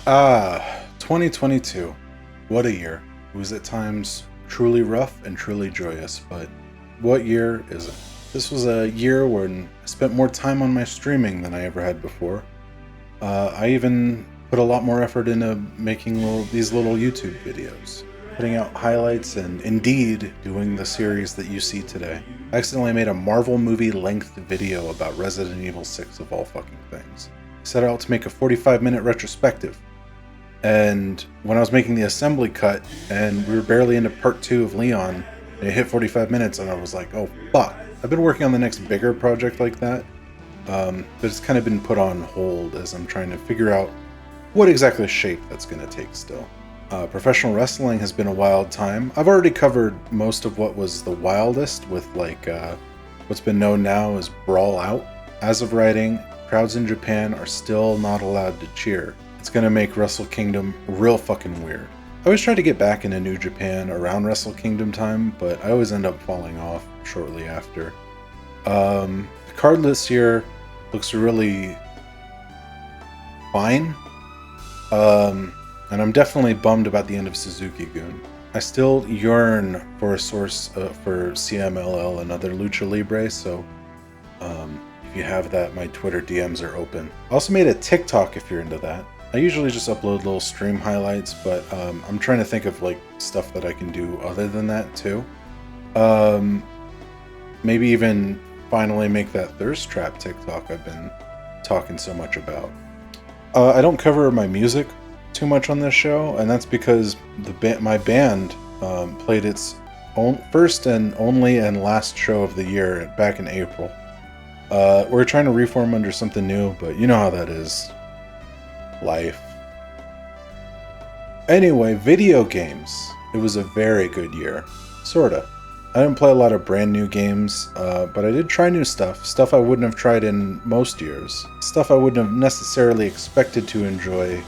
2022. What a year. It was at times truly rough and truly joyous, but what year is it? This was a year when I spent more time on my streaming than I ever had before. I even put a lot more effort into making these little YouTube videos, putting out highlights, and indeed doing the series that you see today. I accidentally made a Marvel movie length video about Resident Evil 6 of all fucking things. I set out to make a 45-minute retrospective. And when I was making the assembly cut, and we were barely into part 2 of Leon, and it hit 45 minutes, and I was like, oh fuck. I've been working on the next bigger project like that, but it's kind of been put on hold as I'm trying to figure out what exactly shape that's going to take still. Professional wrestling has been a wild time. I've already covered most of what was the wildest with what's been known now as Brawl Out. As of writing, crowds in Japan are still not allowed to cheer. It's going to make Wrestle Kingdom real fucking weird. I always try to get back into New Japan around Wrestle Kingdom time, but I always end up falling off shortly after. The card this year looks really fine. And I'm definitely bummed about the end of Suzuki-gun. I still yearn for a source for CMLL and other Lucha Libre, so if you have that, my Twitter DMs are open. I also made a TikTok if you're into that. I usually just upload little stream highlights, but I'm trying to think of like stuff that I can do other than that too. Maybe even finally make that thirst trap TikTok I've been talking so much about. I don't cover my music too much on this show, and that's because my band played its first and only and last show of the year back in April. We're trying to reform under something new, but you know how that is. Life. Anyway, video games. It was a very good year. Sorta. I didn't play a lot of brand new games, but I did try new stuff I wouldn't have tried in most years, stuff I wouldn't have necessarily expected to enjoy,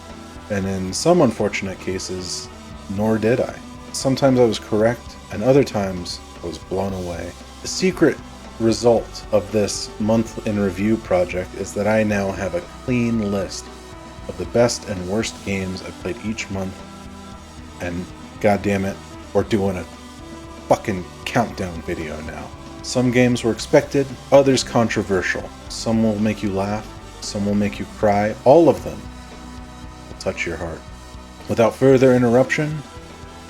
and in some unfortunate cases, nor did I. Sometimes I was correct, and other times I was blown away. The secret result of this month in review project is that I now have a clean list of the best and worst games I played each month, and goddammit, we're doing a fucking countdown video now. Some games were expected, others controversial. Some will make you laugh, some will make you cry. All of them will touch your heart. Without further interruption,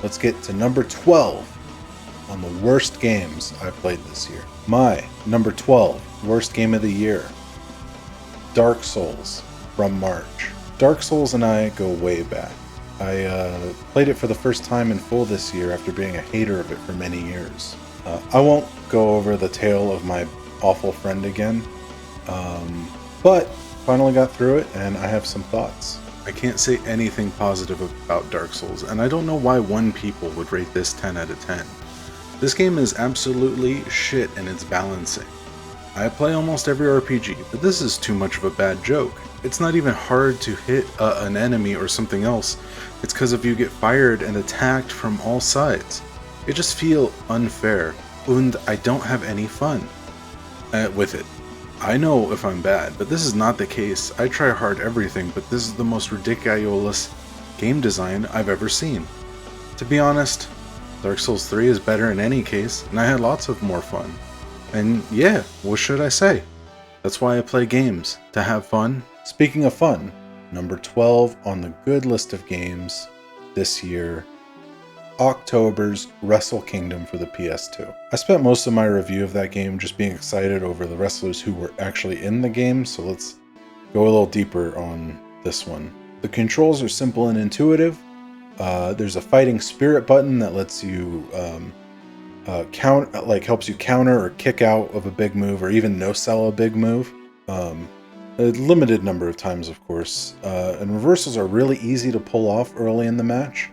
let's get to number 12 on the worst games I've played this year. My number 12 worst game of the year, Dark Souls from March. Dark Souls and I go way back. I played it for the first time in full this year after being a hater of it for many years. I won't go over the tale of my awful friend again, but finally got through it and I have some thoughts. I can't say anything positive about Dark Souls, and I don't know why one people would rate this 10 out of 10. This game is absolutely shit in its balancing. I play almost every RPG, but this is too much of a bad joke. It's not even hard to hit an enemy or something else. It's because if you get fired and attacked from all sides. It just feels unfair, and I don't have any fun with it. I know if I'm bad, but this is not the case. I try hard everything, but this is the most ridiculous game design I've ever seen. To be honest, Dark Souls 3 is better in any case, and I had lots of more fun. And yeah, what should I say? That's why I play games, to have fun. Speaking of fun, number 12 on the good list of games this year, October's Wrestle Kingdom for the PS2. I spent most of my review of that game just being excited over the wrestlers who were actually in the game, so let's go a little deeper on this one. The controls are simple and intuitive. There's a fighting spirit button that lets you helps you counter or kick out of a big move, or even no-sell a big move. A limited number of times, of course. And reversals are really easy to pull off early in the match,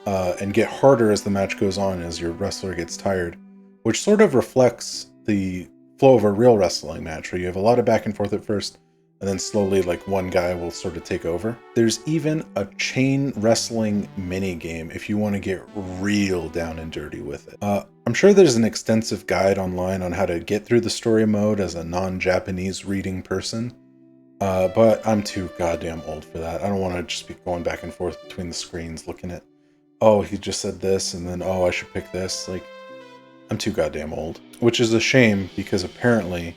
and get harder as the match goes on as your wrestler gets tired, which sort of reflects the flow of a real wrestling match, where you have a lot of back and forth at first, and then slowly like one guy will sort of take over. There's even a chain wrestling mini game if you want to get real down and dirty with it. I'm sure there's an extensive guide online on how to get through the story mode as a non-Japanese reading person, But I'm too goddamn old for that. I don't want to just be going back and forth between the screens looking at, oh, he just said this, and then, oh, I should pick this. Like, I'm too goddamn old. Which is a shame, because apparently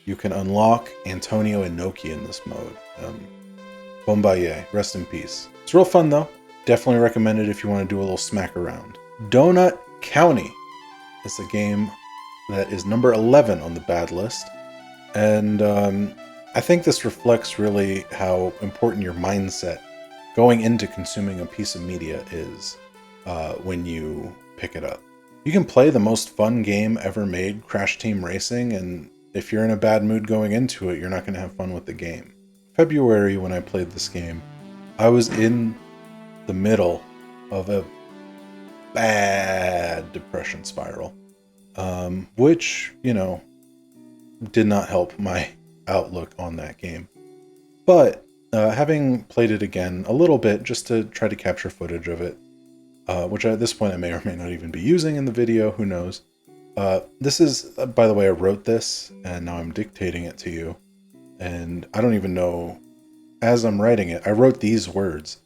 you can unlock Antonio Inoki in this mode. Bombaye, rest in peace. It's real fun, though. Definitely recommend it if you want to do a little smack around. Donut County is a game that is number 11 on the bad list. And I think this reflects really how important your mindset going into consuming a piece of media is when you pick it up. You can play the most fun game ever made, Crash Team Racing, and if you're in a bad mood going into it, you're not going to have fun with the game. February, when I played this game, I was in the middle of a bad depression spiral, which, you know, did not help my outlook on that game. But having played it again a little bit just to try to capture footage of it, which at this point I may or may not even be using in the video, who knows. This is, by the way, I wrote this and now I'm dictating it to you. And I don't even know, as I'm writing it, I wrote these words.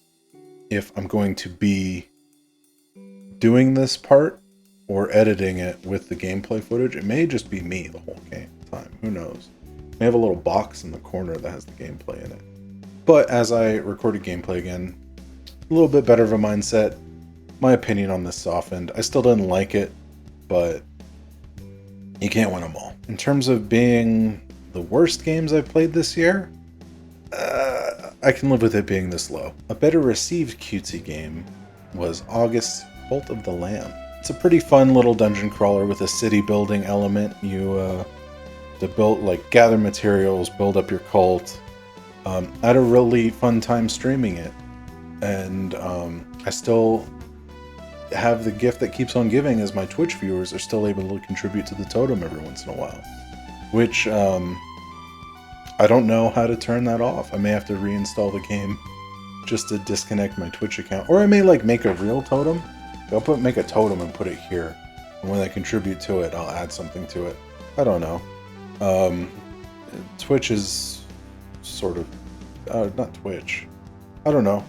If I'm going to be doing this part or editing it with the gameplay footage, it may just be me the whole time. Who knows? I have a little box in the corner that has the gameplay in it. But as I recorded gameplay again, a little bit better of a mindset. My opinion on this softened. I still didn't like it, but you can't win them all. In terms of being the worst games I've played this year, I can live with it being this low. A better received cutesy game was August's Cult of the Lamb. It's a pretty fun little dungeon crawler with a city building element. You to build, like, gather materials, build up your cult. I had a really fun time streaming it, and I still have the gift that keeps on giving, as my Twitch viewers are still able to contribute to the totem every once in a while, which I don't know how to turn that off. I may have to reinstall the game just to disconnect my Twitch account, or I may like make a real totem. I'll make a totem and put it here, and when they contribute to it, I'll add something to it. I don't know. Twitch is sort of not Twitch. I don't know.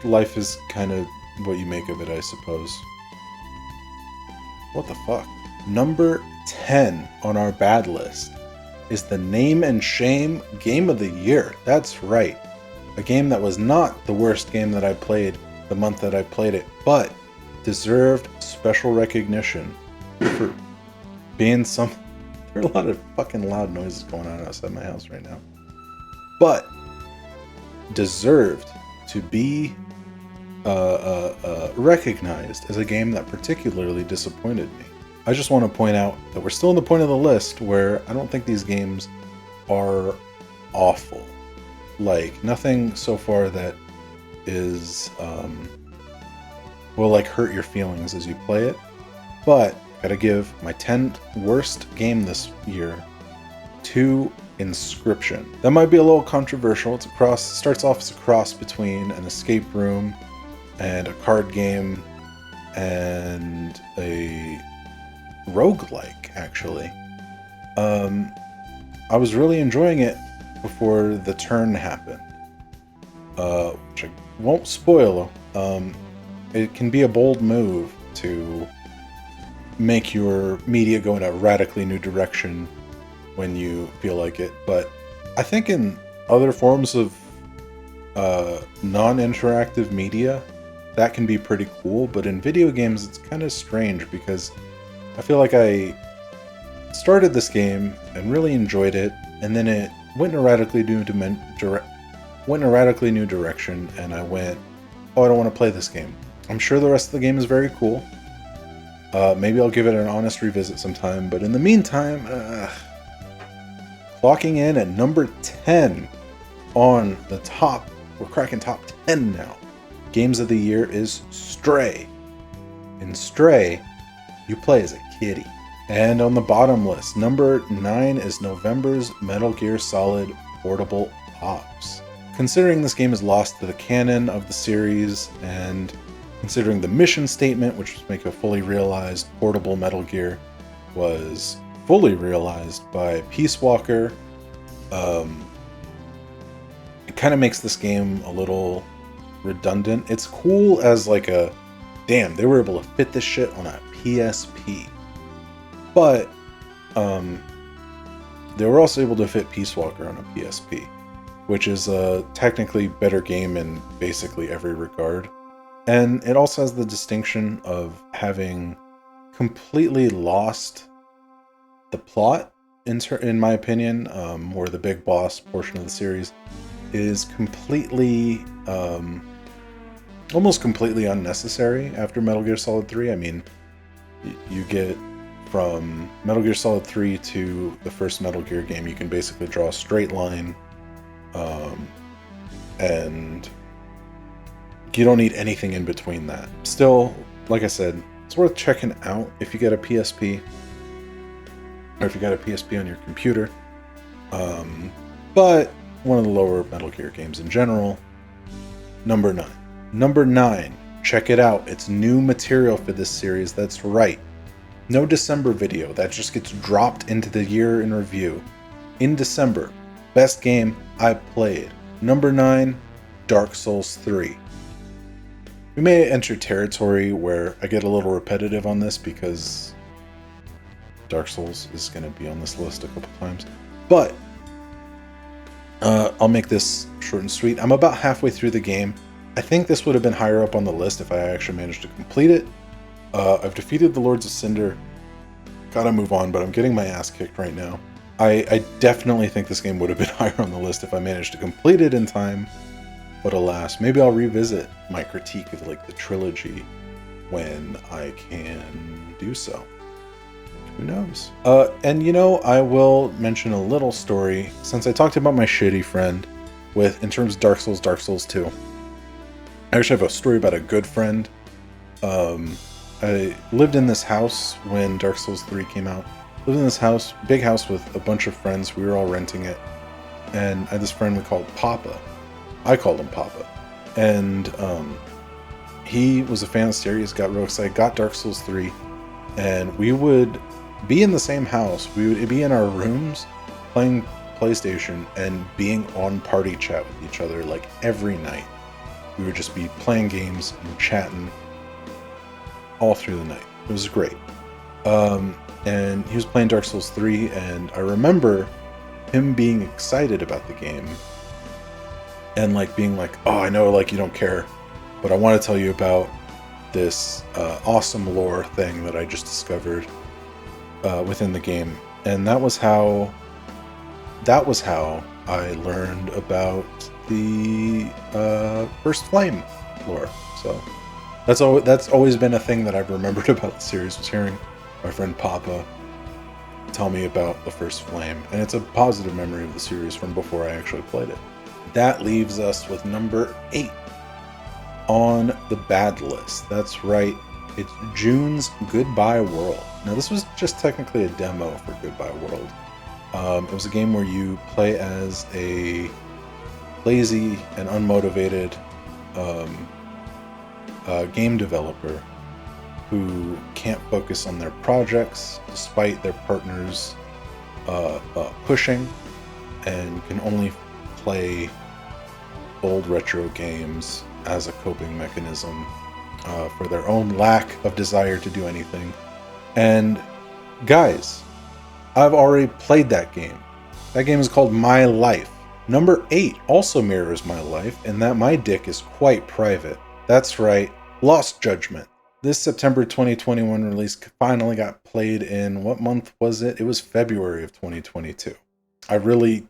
Life is kind of what you make of it, I suppose. What the fuck? Number 10 on our bad list is the Name and Shame Game of the Year. That's right. A game that was not the worst game that I played the month that I played it, but deserved special recognition for being some... There are a lot of fucking loud noises going on outside my house right now. But deserved to be recognized as a game that particularly disappointed me. I just want to point out that we're still in the point of the list where I don't think these games are awful. Like, nothing so far that is will like hurt your feelings as you play it. But gotta give my 10th worst game this year to Inscryption. That might be a little controversial. It's starts off as a cross between an escape room and a card game and a roguelike, actually. I was really enjoying it before the turn happened, which I won't spoil. It can be a bold move to make your media go in a radically new direction when you feel like it, but I think in other forms of non-interactive media, that can be pretty cool, but in video games it's kind of strange because I feel like I started this game and really enjoyed it, and then it went in a radically new direction, and I went, oh, I don't want to play this game. I'm sure the rest of the game is very cool. Maybe I'll give it an honest revisit sometime, but in the meantime, clocking in at number 10 on the top, we're cracking top 10 now. Games of the year is Stray. In Stray, you play as a kitty. And on the bottom list, number 9 is November's Metal Gear Solid Portable Ops. Considering this game is lost to the canon of the series, and considering the mission statement, which was to make a fully realized portable Metal Gear, was fully realized by Peace Walker, kind of makes this game a little redundant. It's cool as like a, damn, they were able to fit this shit on a PSP. But they were also able to fit Peace Walker on a PSP, which is a technically better game in basically every regard. And it also has the distinction of having completely lost the plot, in my opinion, or the big boss portion of the series is completely, almost completely unnecessary after Metal Gear Solid 3. I mean, you get from Metal Gear Solid 3 to the first Metal Gear game, you can basically draw a straight line, and you don't need anything in between that. Still, like I said, it's worth checking out if you get a PSP, or if you got a PSP on your computer. But one of the lower Metal Gear games in general. Number 9. Number 9. Check it out. It's new material for this series. That's right. No December video. That just gets dropped into the year in review. In December, best game I played. Number 9, Dark Souls 3. We may enter territory where I get a little repetitive on this because Dark Souls is going to be on this list a couple times. But I'll make this short and sweet. I'm about halfway through the game. I think this would have been higher up on the list if I actually managed to complete it. I've defeated the Lords of Cinder. Gotta move on, but I'm getting my ass kicked right now. I definitely think this game would have been higher on the list if I managed to complete it in time. But alas, maybe I'll revisit my critique of like the trilogy when I can do so. Who knows? And you know, I will mention a little story since I talked about my shitty friend in terms of Dark Souls 2. I actually have a story about a good friend. I lived in this house when Dark Souls 3 came out. Lived in this house, big house with a bunch of friends. We were all renting it. And I had this friend we called Papa. I called him Papa. And he was a fan of the series, got real excited, got Dark Souls 3. And we would be in the same house. We would be in our rooms playing PlayStation and being on party chat with each other like every night. We would just be playing games and chatting all through the night. It was great. And he was playing Dark Souls 3, and I remember him being excited about the game and like being like, oh, I know like you don't care, but I want to tell you about this awesome lore thing that I just discovered within the game. And that was how I learned about the First Flame lore. So that's always been a thing that I've remembered about the series, was hearing my friend Papa tell me about the First Flame, and it's a positive memory of the series from before I actually played it. That leaves us with number 8 on the bad list. That's right, it's June's Goodbye World. Now this was just technically a demo for Goodbye World. It was a game where you play as a lazy and unmotivated game developer who can't focus on their projects despite their partners pushing, and can only play old retro games as a coping mechanism for their own lack of desire to do anything. And guys, I've already played that game. That game is called My Life. Number 8 also mirrors my life in that my dick is quite private. That's right, Lost Judgment. This September 2021 release finally got played in, what month was it? It was February of 2022. I really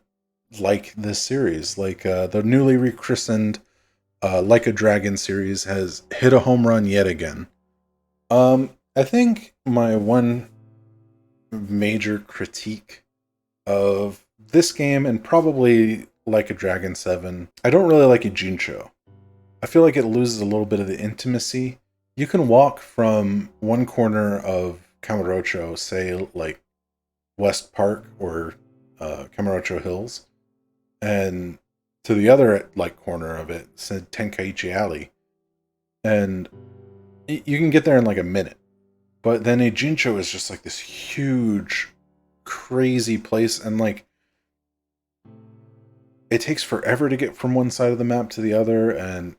like this series. Like the newly rechristened Like a Dragon series has hit a home run yet again. I think my one major critique of this game, and probably Like a Dragon 7, I don't really like Ijincho. I feel like it loses a little bit of the intimacy. You can walk from one corner of Kamurocho, say like West Park or Kamurocho Hills, and to the other like corner of it, said Tenkaichi Alley, and you can get there in like a minute. But then Ijincho is just like this huge, crazy place, and like it takes forever to get from one side of the map to the other, and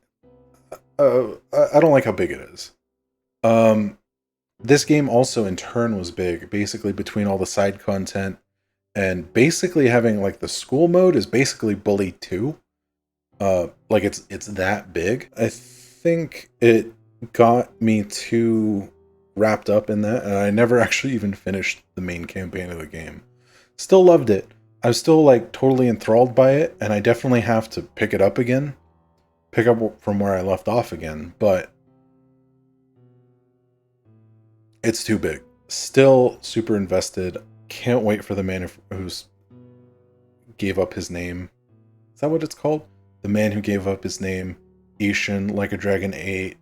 I don't like how big it is. This game also in turn was big, basically between all the side content, and basically having like the school mode is basically Bully 2. Like it's that big. I think it got me too wrapped up in that, and I never actually even finished the main campaign of the game. Still loved it. I was still like totally enthralled by it, and I definitely have to pick it up again. Pick up from where I left off again, but it's too big. Still super invested. Can't wait for the man who's gave up his name. Is that what it's called? The man who gave up his name. Ishin, Like a Dragon 8.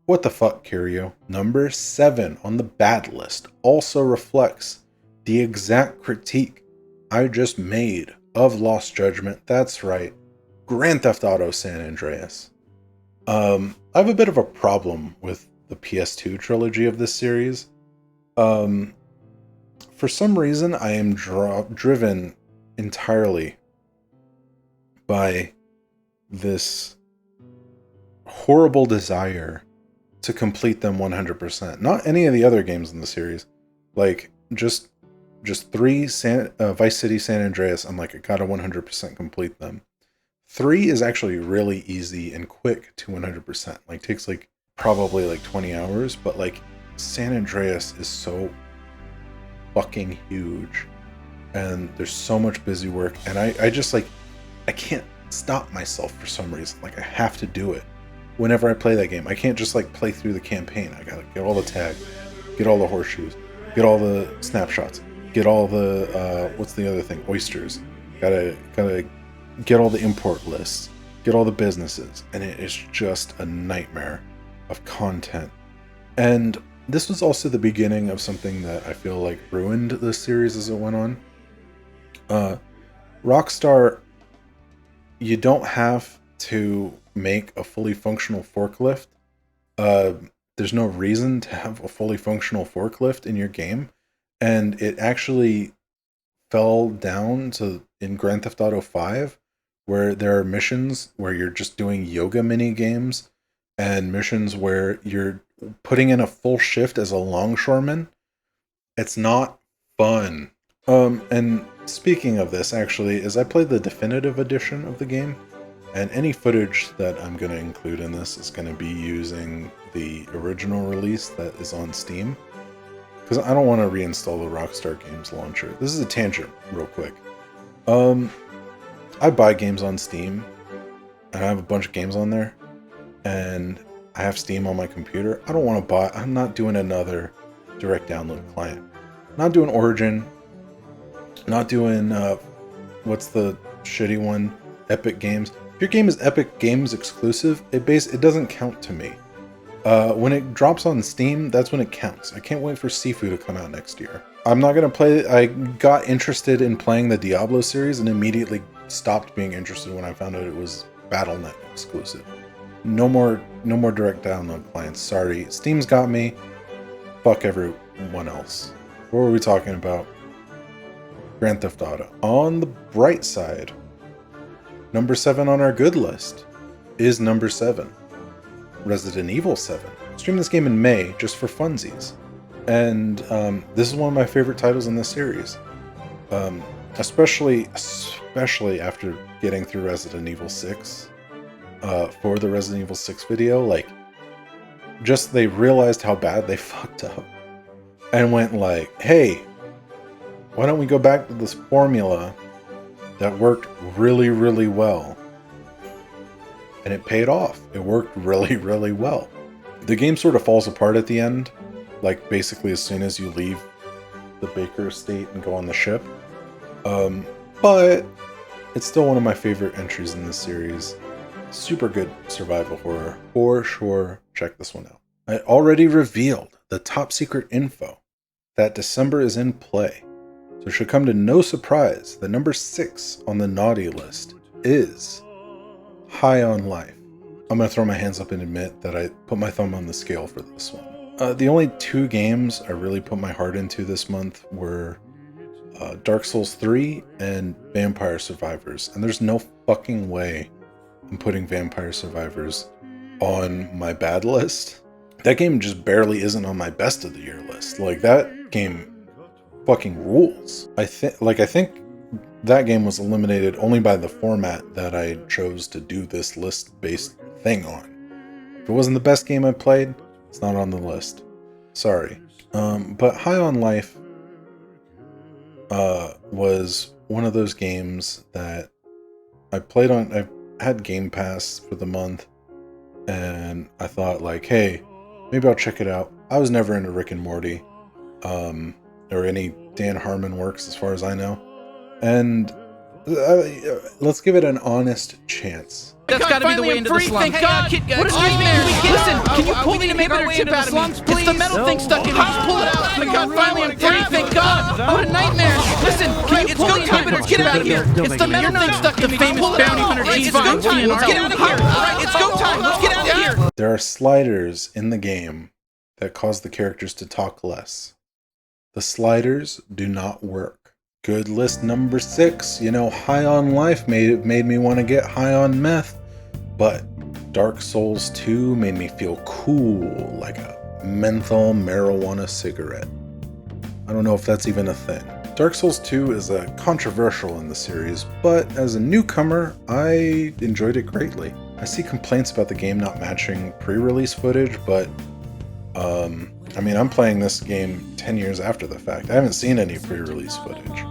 What the fuck, Kiryu? Number 7 on the bad list also reflects the exact critique I just made of Lost Judgment. That's right. Grand Theft Auto San Andreas. I have a bit of a problem with the PS2 trilogy of this series. For some reason, I am driven entirely by this horrible desire to complete them 100%. Not any of the other games in the series. Like, just 3 Vice City San Andreas, I'm like, I gotta 100% complete them. 3 is actually really easy and quick to 100%. Like, takes like probably like 20 hours, but like San Andreas is so fucking huge, and there's so much busy work, and I just like, I can't stop myself for some reason. Like, I have to do it whenever I play that game. I can't just like play through the campaign. I gotta get all the tags, get all the horseshoes, get all the snapshots, get all the what's the other thing, oysters. Gotta get all the import lists, get all the businesses, and it is just a nightmare of content. And this was also the beginning of something that I feel like ruined the series as it went on. Rockstar, you don't have to make a fully functional forklift. There's no reason to have a fully functional forklift in your game, and it actually fell down to in Grand Theft Auto 5, where there are missions where you're just doing yoga mini games, and missions where you're putting in a full shift as a longshoreman. It's not fun. And speaking of this, actually, is I played the definitive edition of the game, and any footage that I'm going to include in this is going to be using the original release that is on Steam, because I don't want to reinstall the Rockstar Games launcher. This is a tangent, real quick. I buy games on Steam, and I have a bunch of games on there, and I have Steam on my computer. I don't want to buy, I'm not doing another direct download client. Not doing Origin, not doing, what's the shitty one? Epic Games. If your game is Epic Games exclusive, it doesn't count to me. When it drops on Steam, that's when it counts. I can't wait for Sifu to come out next year. I'm not gonna play. I got interested in playing the Diablo series and immediately stopped being interested when I found out it was Battle.net exclusive. No more direct download clients. Sorry, Steam's got me. Fuck everyone else. What were we talking about? Grand Theft Auto. On the bright side, number 7 on our good list is number 7. Resident Evil 7. Streamed this game in May just for funsies. And this is one of my favorite titles in this series. Especially after getting through Resident Evil 6. For the Resident Evil 6 video, like, just they realized how bad they fucked up. And went like, hey, why don't we go back to this formula that worked really, really well? And it paid off. It worked really, really well. The game sort of falls apart at the end, like basically as soon as you leave the Baker estate and go on the ship. But it's still one of my favorite entries in this series. Super good survival horror. For sure, check this one out. I already revealed the top secret info that December is in play. So it should come to no surprise that number 6 on the naughty list is High on Life. I'm going to throw my hands up and admit that I put my thumb on the scale for this one. The only 2 games I really put my heart into this month were Dark Souls 3 and Vampire Survivors. And there's no fucking way I'm putting Vampire Survivors on my bad list. That game just barely isn't on my best of the year list. Like, that game fucking rules. I think that game was eliminated only by the format that I chose to do this list-based thing on. If it wasn't the best game I played, it's not on the list. Sorry. But High on Life was one of those games that I played on. I had Game Pass for the month, and I thought, like, hey, maybe I'll check it out. I was never into Rick and Morty, or any Dan Harmon works as far as I know. And let's give it an honest chance. That's got to be the way into the slums. Thank God. What a nightmare. Listen, can you pull the inhibitor chip out of me? It's the metal thing stuck in me. Just pull it out. Thank God, finally I'm free. Thank God. What a nightmare. Listen, can you pull the inhibitor chip out of here? It's the metal thing stuck in me. Famous bounty hunter G5. It's go time. Let's get out of here. All right, it's go time. Let's get out of here. There are sliders in the game that cause the characters to talk less. The sliders do not work. Good list number 6. You know, High on Life made me want to get high on meth, but Dark Souls 2 made me feel cool, like a menthol marijuana cigarette. I don't know if that's even a thing. Dark Souls 2 is controversial in the series, but as a newcomer, I enjoyed it greatly. I see complaints about the game not matching pre-release footage, but I mean, I'm playing this game 10 years after the fact. I haven't seen any pre-release footage.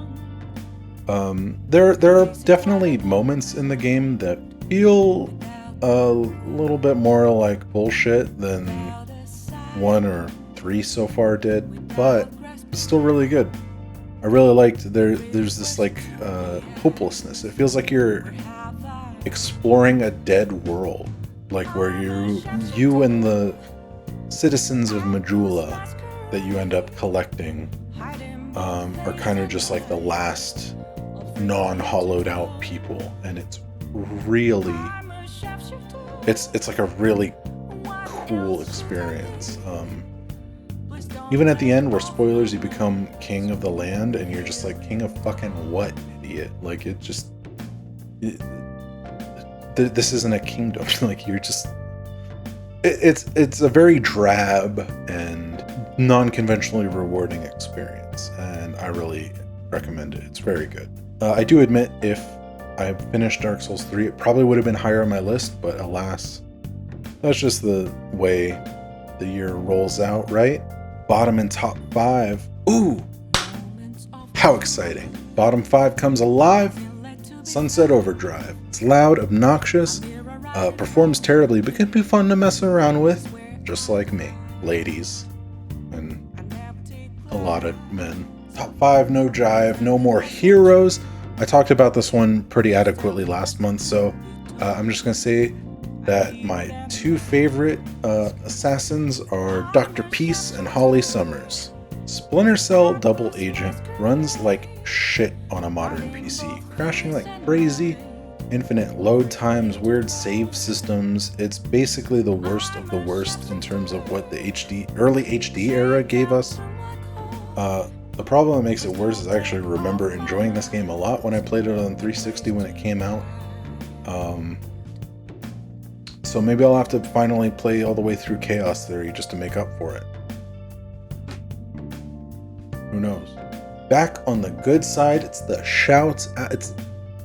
There are definitely moments in the game that feel a little bit more like bullshit than 1 or 3 so far did, but it's still really good. I really liked there's this like hopelessness. It feels like you're exploring a dead world, like where you and the citizens of Majula that you end up collecting are kind of just like the last non-hollowed out people, and it's really it's like a really cool experience. Even at the end, where spoilers, you become king of the land, and you're just like, king of fucking what, idiot? Like, this isn't a kingdom. Like, you're just it's a very drab and non-conventionally rewarding experience, and I really recommend it. It's very good. I do admit, if I finished Dark Souls 3, it probably would have been higher on my list, but alas, that's just the way the year rolls out, right? Bottom and top 5. Ooh! How exciting. Bottom 5 comes alive. Sunset Overdrive. It's loud, obnoxious, performs terribly, but can be fun to mess around with, just like me. Ladies. And a lot of men. Top 5, no jive, no more heroes. I talked about this one pretty adequately last month, so I'm just going to say that my 2 favorite assassins are Dr. Peace and Holly Summers. Splinter Cell Double Agent runs like shit on a modern PC, crashing like crazy, infinite load times, weird save systems. It's basically the worst of the worst in terms of what the early HD era gave us. The problem that makes it worse is I actually remember enjoying this game a lot when I played it on 360 when it came out. So maybe I'll have to finally play all the way through Chaos Theory just to make up for it. Who knows? Back on the good side, it's the shouts out. It's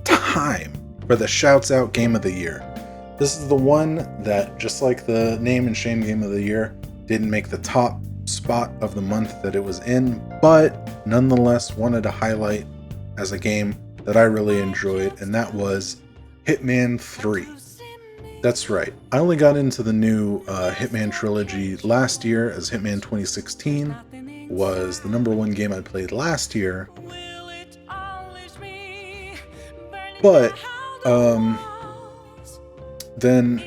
time for the shouts out game of the year. This is the one that, just like the name and shame game of the year, didn't make the top spot of the month that it was in, but nonetheless wanted to highlight as a game that I really enjoyed, and that was Hitman 3. That's right. I only got into the new Hitman trilogy last year, as Hitman 2016 was the number 1 game I played last year. But then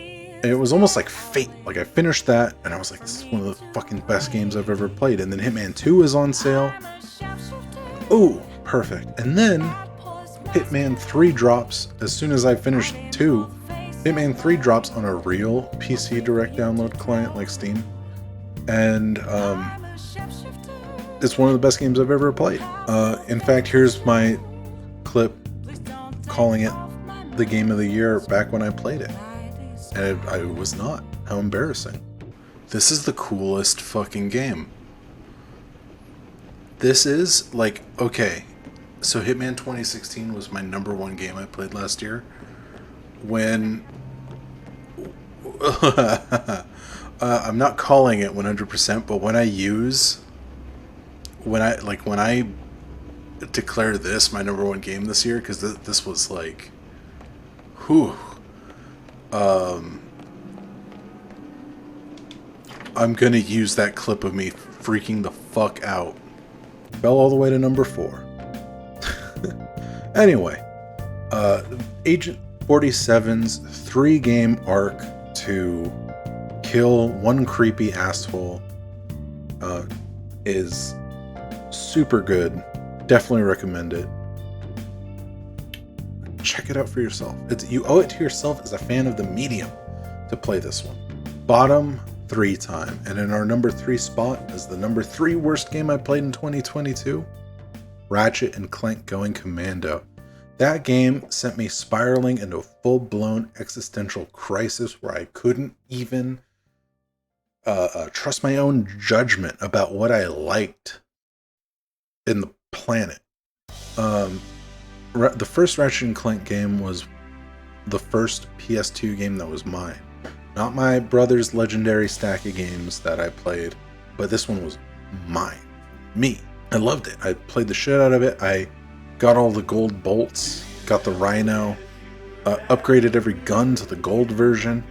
it was almost like fate. Like, I finished that and I was like, this is one of the fucking best games I've ever played. And then Hitman 2 is on sale. Oh, perfect. And then Hitman 3 drops as soon as I finished 2. Hitman 3 drops on a real PC direct download client like Steam. And it's one of the best games I've ever played. In fact, here's my clip calling it the game of the year back when I played it. And I was not. How embarrassing. This is the coolest fucking game. This is, like, okay, so Hitman 2016 was my number one game I played last year. When... I'm not calling it 100%, but when I declare this my number one game this year, because this was like, whew, I'm gonna use that clip of me freaking the fuck out. Fell all the way to number 4. Anyway, Agent 47's 3-game arc to kill one creepy asshole is super good. Definitely recommend it. Check it out for yourself. You owe it to yourself as a fan of the medium to play this one. Bottom 3 time. And in our number 3 spot is the number 3 worst game I played in 2022, Ratchet and Clank Going Commando. That game sent me spiraling into a full-blown existential crisis where I couldn't even trust my own judgment about what I liked in the planet. The first Ratchet and Clank game was the first PS2 game that was mine. Not my brother's legendary stack of games that I played, but this one was mine. Me. I loved it. I played the shit out of it. I got all the gold bolts, got the Rhino, upgraded every gun to the gold version.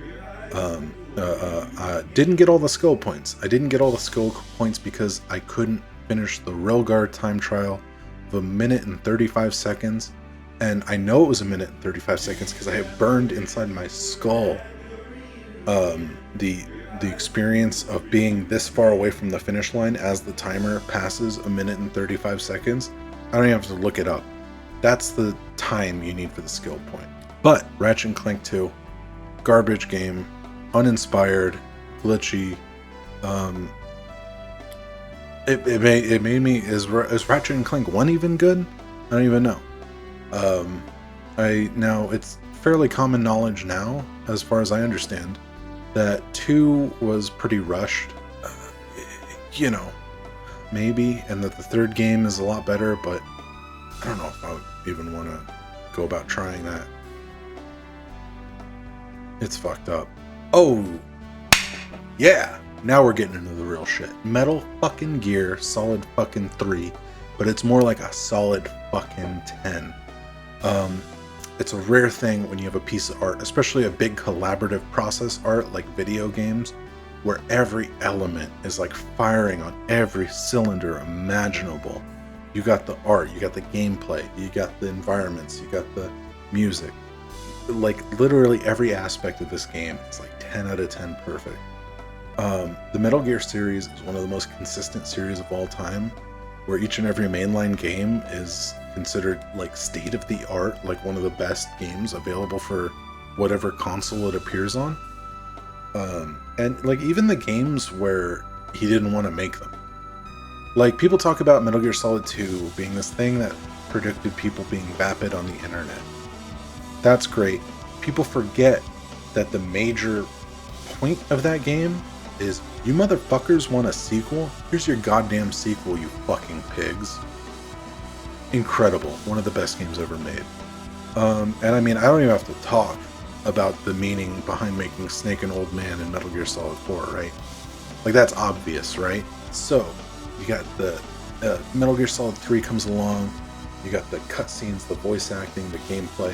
Didn't get all the skill points. I didn't get all the skill points because I couldn't finish the Railguard time trial of 1 minute and 35 seconds. And I know it was 1 minute and 35 seconds because I had burned inside my skull the experience of being this far away from the finish line as the timer passes 1 minute and 35 seconds. I don't even have to look it up. That's the time you need for the skill point. But Ratchet and Clank 2, garbage game, uninspired, glitchy. It made me... Is Ratchet and Clank 1 even good? I don't even know. Now it's fairly common knowledge now, as far as I understand, that 2 was pretty rushed. Maybe, and that the third game is a lot better, but I don't know if I would even want to go about trying that. It's fucked up. Oh, yeah! Now we're getting into the real shit. Metal fucking Gear Solid fucking 3, but it's more like a solid fucking 10. It's a rare thing when you have a piece of art, especially a big collaborative process art like video games, where every element is like firing on every cylinder imaginable. You got the art, you got the gameplay, you got the environments, you got the music. Like literally every aspect of this game is like 10 out of 10 perfect. The Metal Gear series is one of the most consistent series of all time, where each and every mainline game is considered like state of the art, like one of the best games available for whatever console it appears on. And like even the games where he didn't want to make them. Like people talk about Metal Gear Solid 2 being this thing that predicted people being vapid on the internet. That's great. People forget that the major point of that game is, you motherfuckers want a sequel? Here's your goddamn sequel, you fucking pigs. Incredible. One of the best games ever made. And I mean, I don't even have to talk about the meaning behind making Snake an old man in Metal Gear Solid 4, right? Like, that's obvious, right? So, you got the Metal Gear Solid 3 comes along, you got the cutscenes, the voice acting, the gameplay.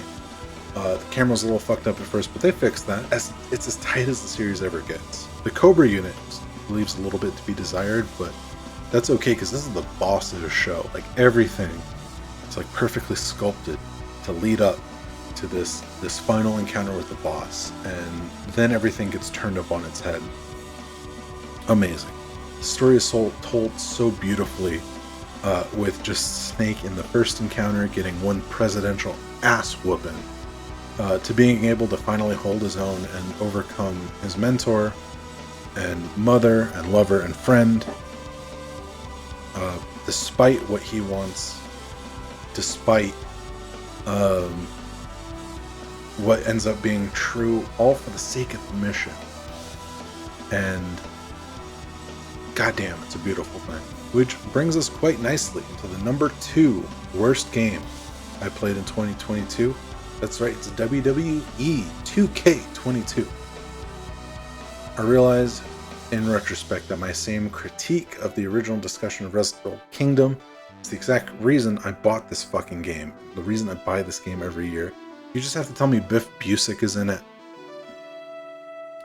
The camera's a little fucked up at first, but they fixed that. It's as tight as the series ever gets. The Cobra unit leaves a little bit to be desired, but that's okay because this is the boss of the show. Like everything is like perfectly sculpted to lead up to this final encounter with the boss, and then everything gets turned up on its head. Amazing. The story is told so beautifully, with just Snake in the first encounter getting one presidential ass whooping, to being able to finally hold his own and overcome his mentor and mother and lover and friend, despite what he wants, despite what ends up being true, all for the sake of the mission. And goddamn, it's a beautiful thing. Which brings us quite nicely to the number 2 worst game I played in 2022. That's right, it's WWE 2K22. I realize in retrospect that my same critique of the original discussion of Wrestle Kingdom is the exact reason I bought this fucking game. The reason I buy this game every year. You just have to tell me Biff Busick is in it.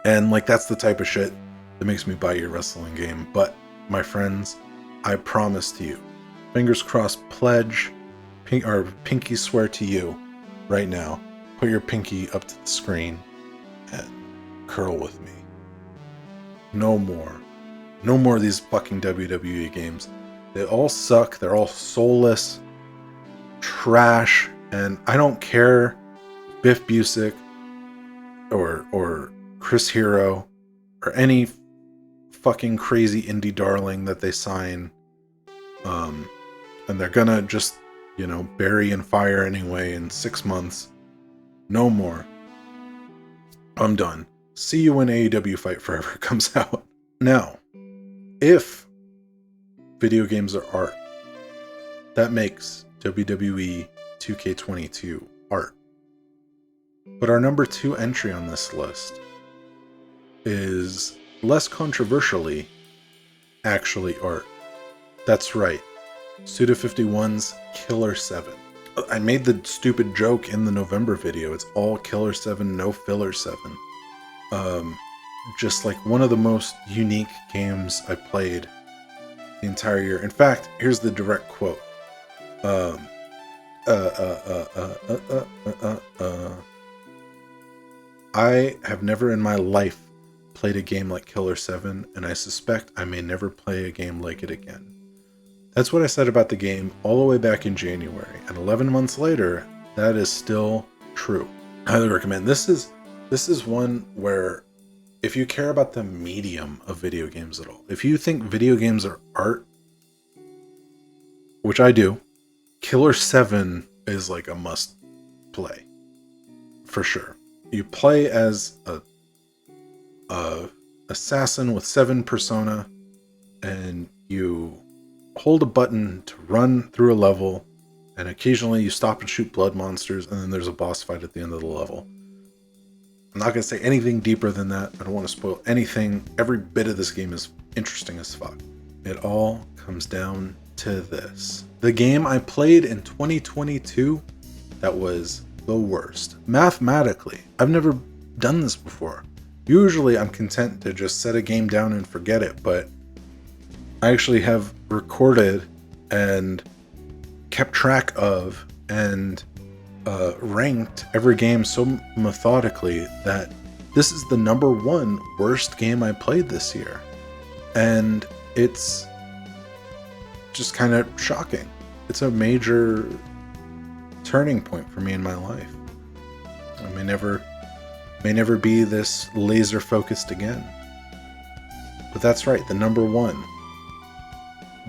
And like, that's the type of shit that makes me buy your wrestling game. But my friends, I promise to you, fingers crossed, pledge, pinky swear to you right now. Put your pinky up to the screen and curl with me. No more. No more of these fucking WWE games. They all suck. They're all soulless. Trash. And I don't care Biff Busick or Chris Hero or any fucking crazy indie darling that they sign. And they're gonna just, bury in fire anyway in 6 months. No more. I'm done. See you when AEW Fight Forever comes out. Now, if video games are art, that makes WWE 2K22 art. But our number 2 entry on this list is less controversially actually art. That's right. Suda51's Killer 7. I made the stupid joke in the November video. It's all Killer 7, no filler 7. Just like one of the most unique games I played the entire year. In fact, here's the direct quote. I have never in my life played a game like Killer 7, and I suspect I may never play a game like it again. That's what I said about the game all the way back in January, and 11 months later, that is still true. I highly recommend. This is one where, if you care about the medium of video games at all, if you think video games are art, which I do, Killer 7 is like a must play. For sure. You play as a assassin with 7 persona, and you hold a button to run through a level, and occasionally you stop and shoot blood monsters, and then there's a boss fight at the end of the level. I'm not going to say anything deeper than that. I don't want to spoil anything. Every bit of this game is interesting as fuck. It all comes down to this. The game I played in 2022 that was the worst. Mathematically, I've never done this before. Usually I'm content to just set a game down and forget it, but I actually have recorded and kept track of and ranked every game so methodically that this is the number 1 worst game I played this year. And it's just kind of shocking. It's a major turning point for me in my life. I may never be this laser focused again. But that's right, the number 1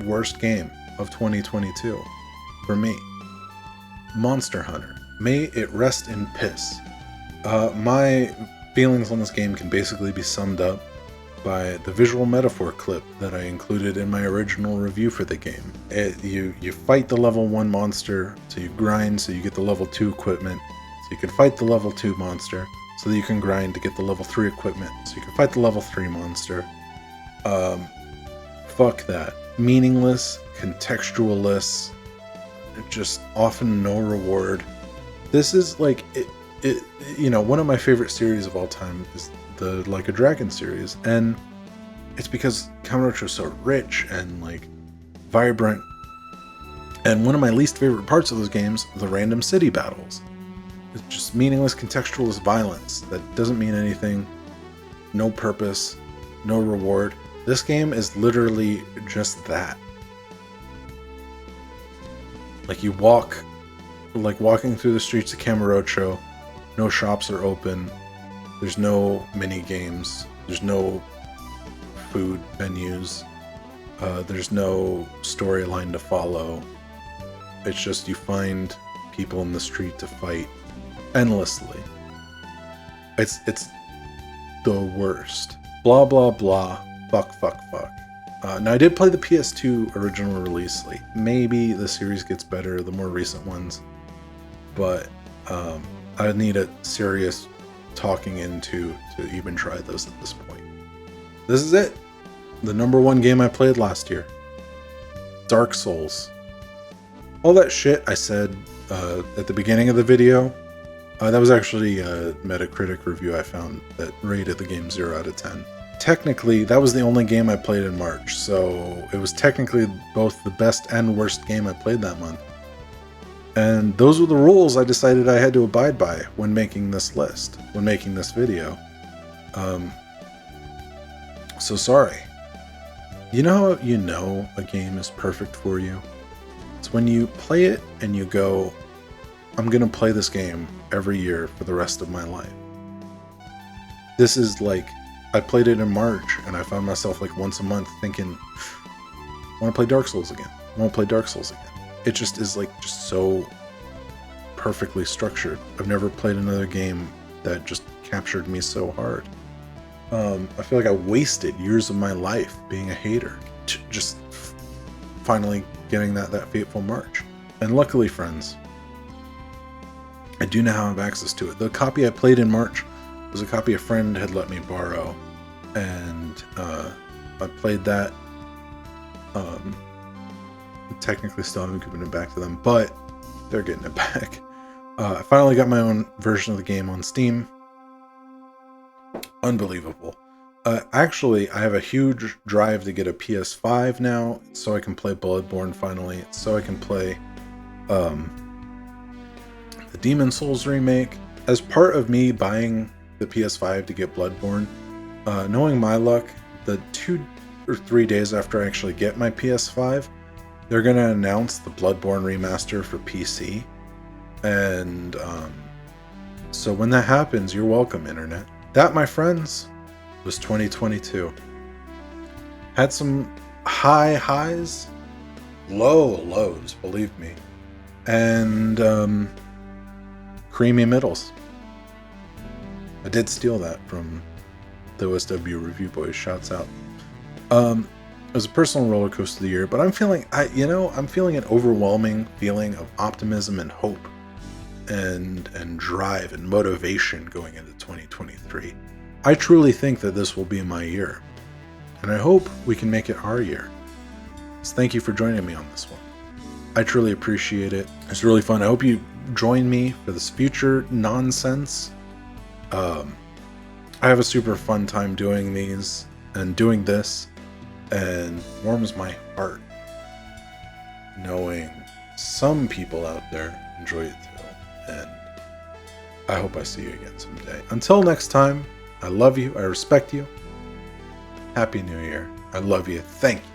worst game of 2022 for me. Monster Hunter. May it rest in piss. My feelings on this game can basically be summed up by the visual metaphor clip that I included in my original review for the game. You fight the level 1 monster, so you grind so you get the level 2 equipment, so you can fight the level 2 monster, so that you can grind to get the level 3 equipment, so you can fight the level 3 monster. Fuck that. Meaningless, contextualless, just often no reward. This is like, one of my favorite series of all time is the Like a Dragon series, and it's because Kamurocho is so rich and like vibrant. And one of my least favorite parts of those games are the random city battles. It's just meaningless, contextualist violence that doesn't mean anything, no purpose, no reward. This game is literally just that. Like walking through the streets of Kamurocho, no shops are open, there's no mini games, there's no food menus, there's no storyline to follow. It's just you find people in the street to fight endlessly. It's the worst. Blah, blah, blah. Fuck, fuck, fuck. Now, I did play the PS2 original release. Like, maybe the series gets better, the more recent ones. But I need a serious talking into to even try those at this point. This is it. The number one game I played last year. Dark Souls. All that shit I said at the beginning of the video, that was actually a Metacritic review I found that rated the game 0 out of 10. Technically, that was the only game I played in March, so it was technically both the best and worst game I played that month. And those were the rules I decided I had to abide by when making this list, when making this video. So sorry. You know how you know a game is perfect for you? It's when you play it and you go, I'm gonna play this game every year for the rest of my life. This is like, I played it in March and I found myself like once a month thinking, I want to play Dark Souls again. I want to play Dark Souls again. It just is like just so perfectly structured. I've never played another game that just captured me so hard. I feel like I wasted years of my life being a hater, just finally getting that fateful March. And luckily, friends, I do now have access to it. The copy I played in March was a copy a friend had let me borrow, and I played that. Technically still haven't given it back to them, but they're getting it back. I finally got my own version of the game on Steam. Unbelievable. Actually, I have a huge drive to get a PS5 now, so I can play Bloodborne finally, so I can play the Demon Souls remake. As part of me buying the PS5 to get Bloodborne, knowing my luck, the 2 or 3 days after I actually get my PS5, they're going to announce the Bloodborne remaster for PC. And so when that happens, you're welcome, Internet. That, my friends, was 2022. Had some high highs, low lows, believe me, and creamy middles. I did steal that from the OSW Review Boys. Shouts out. It was a personal roller coaster of the year, but I'm feeling an overwhelming feeling of optimism and hope and drive and motivation going into 2023. I truly think that this will be my year, and I hope we can make it our year. So thank you for joining me on this one. I truly appreciate it. It's really fun. I hope you join me for this future nonsense. I have a super fun time doing these and doing this, and warms my heart knowing some people out there enjoy it too. And I hope I see you again someday. Until next time, I love you. I respect you. Happy New Year. I love you. Thank you.